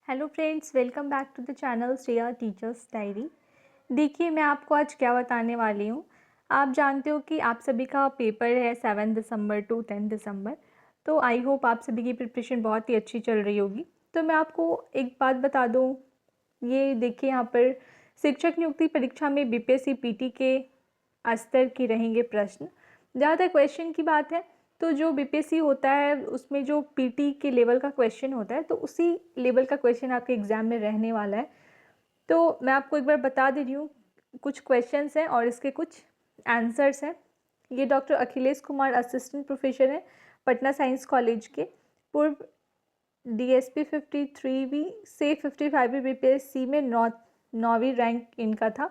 Hello friends, welcome back to the channel Shreya teacher's diary. देखिए, मैं आपको आज क्या बताने वाली हूँ। आप जानते हो कि आप सभी का पेपर है 7 दिसंबर टू 10 दिसंबर। तो आई होप आप सभी की प्रिपरेशन बहुत ही अच्छी चल रही होगी। तो मैं आपको एक बात बता दूँ, ये देखिए यहाँ पर शिक्षक नियुक्ति परीक्षा में बीपीएससी पीटी के स्तर के रहेंगे प्रश्न। जहाँ तक क्वेश्चन की बात है, तो जो बीपीएससी होता है उसमें जो पीटी के लेवल का क्वेश्चन होता है, तो उसी लेवल का क्वेश्चन आपके एग्ज़ाम में रहने वाला है। तो मैं आपको एक बार बता दे रही हूँ, कुछ क्वेश्चंस हैं और इसके कुछ आंसर्स हैं। ये doctor Akhilesh Kumar assistant professor हैं पटना साइंस कॉलेज के, पूर्व डीएसपी 53वीं से 55वीं बीपीएससी में 9वीं रैंक इनका था।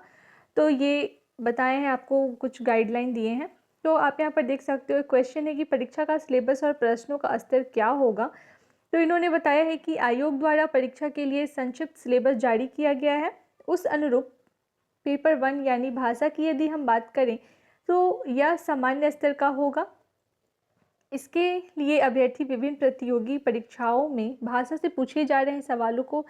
तो ये बताए हैं, आपको कुछ गाइडलाइन दिए हैं। तो आप यहाँ पर देख सकते हो, क्वेश्चन है कि परीक्षा का सिलेबस और प्रश्नों का स्तर क्या होगा। तो इन्होंने बताया है कि आयोग द्वारा परीक्षा के लिए संक्षिप्त सिलेबस जारी किया गया है। उस अनुरूप पेपर 1 यानी भाषा की यदि हम बात करें तो यह सामान्य स्तर का होगा। इसके लिए अभ्यर्थी विभिन्न प्रतियोगी परीक्षाओं में भाषा से पूछे जा रहे सवालों को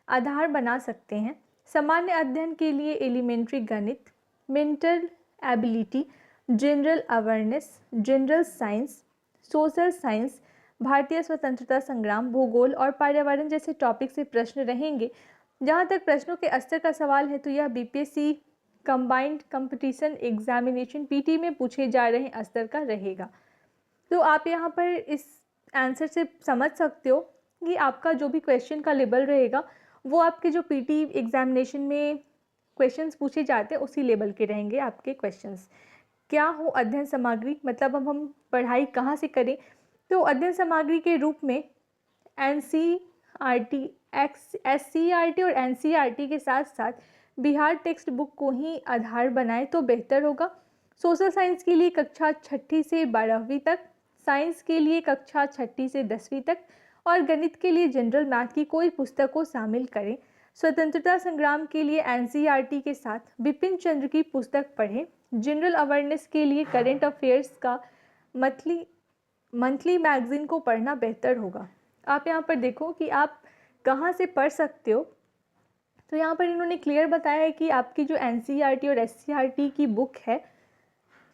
आधार बना सकते हैं। सामान्य अध्ययन के लिए एलिमेंट्री गणित, mental ability, general awareness, general science, social science, भारतीय स्वतंत्रता संग्राम, भूगोल और पर्यावरण जैसे टॉपिक से प्रश्न रहेंगे। जहाँ तक प्रश्नों के स्तर का सवाल है, तो यह BPSC combined competition examination PT में पूछे जा रहे स्तर का रहेगा। तो आप यहाँ पर इस आंसर से समझ सकते हो कि आपका जो भी क्वेश्चन का लेवल रहेगा वो आपके जो पीटी एग्जामिनेशन में क्वेश्चंस पूछे जाते हैं उसी लेवल के रहेंगे आपके क्वेश्चंस। क्या हो अध्ययन सामग्री, मतलब अब हम पढ़ाई कहाँ से करें। तो अध्ययन सामग्री के रूप में एनसीईआरटी, एससीईआरटी और एनसीईआरटी के साथ साथ बिहार टेक्स्ट बुक को ही आधार बनाए तो बेहतर होगा। सोशल साइंस के लिए कक्षा 6ठी से 12वीं तक, साइंस के लिए कक्षा 6ठी से 10वीं तक और गणित के लिए जनरल मैथ की कोई पुस्तक को शामिल करें। स्वतंत्रता संग्राम के लिए एनसीईआरटी के साथ बिपिन चंद्र की पुस्तक पढ़ें। जनरल अवेयरनेस के लिए करेंट अफेयर्स का मंथली मैगजीन को पढ़ना बेहतर होगा। आप यहाँ पर देखो कि आप कहाँ से पढ़ सकते हो। तो यहाँ पर इन्होंने क्लियर बताया है कि आपकी जो एनसीईआरटी और एससीईआरटी की बुक है,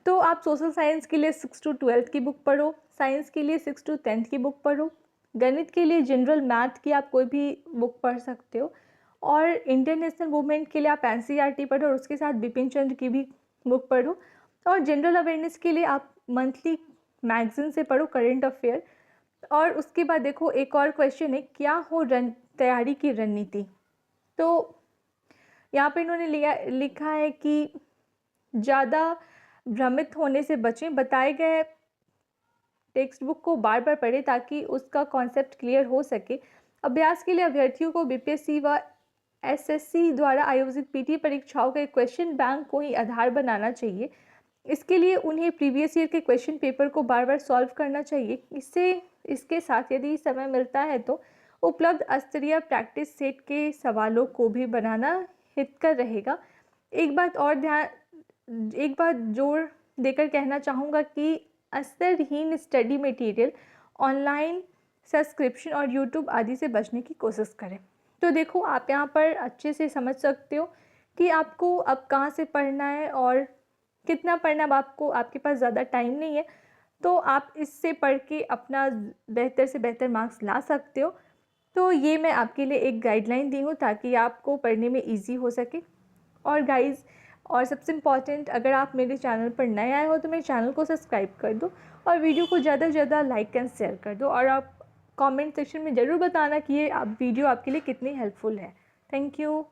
तो आप सोशल साइंस के लिए 6 to 12 की बुक पढ़ो, साइंस के लिए 6 to 10 की बुक पढ़ो, गणित के लिए जनरल मैथ की आप कोई भी बुक पढ़ सकते हो, और इंटरनेशनल मूवमेंट के लिए आप एनसीईआरटी पढ़ो और उसके साथ बिपिन चंद्र की भी बुक पढ़ो, और जनरल अवेयरनेस के लिए आप मंथली मैगजीन से पढ़ो करेंट अफेयर। और उसके बाद देखो, एक और क्वेश्चन है, क्या हो तैयारी की रणनीति। तो यहाँ पे इन्होंने लिखा है कि ज़्यादा भ्रमित होने से बचें, बताए गए टेक्स्ट बुक को बार बार पढ़ें ताकि उसका कॉन्सेप्ट क्लियर हो सके। अभ्यास के लिए अभ्यर्थियों को बीपीएससी व एसएससी द्वारा आयोजित पीटी परीक्षाओं के क्वेश्चन बैंक को ही आधार बनाना चाहिए। इसके लिए उन्हें प्रीवियस ईयर के क्वेश्चन पेपर को बार बार सॉल्व करना चाहिए। इसके साथ यदि समय मिलता है तो उपलब्ध स्तरीय प्रैक्टिस सेट के सवालों को भी बनाना हितकर रहेगा। एक बात जोर देकर कहना चाहूँगा कि स्तरहीन स्टडी मटेरियल, ऑनलाइन सब्सक्रिप्शन और यूट्यूब आदि से बचने की कोशिश करें। तो देखो, आप यहाँ पर अच्छे से समझ सकते हो कि आपको अब कहाँ से पढ़ना है और कितना पढ़ना। अब आपके पास ज़्यादा टाइम नहीं है, तो आप इससे पढ़ के अपना बेहतर से बेहतर मार्क्स ला सकते हो। तो ये मैं आपके लिए एक गाइडलाइन दी हूँ ताकि आपको पढ़ने में ईजी हो सके। और गाइज़, और सबसे इम्पॉर्टेंट, अगर आप मेरे चैनल पर नए आए हो तो मेरे चैनल को सब्सक्राइब कर दो और वीडियो को ज़्यादा से ज़्यादा लाइक एंड शेयर कर दो। और आप कमेंट सेक्शन में ज़रूर बताना कि ये वीडियो आपके लिए कितनी हेल्पफुल है। Thank you.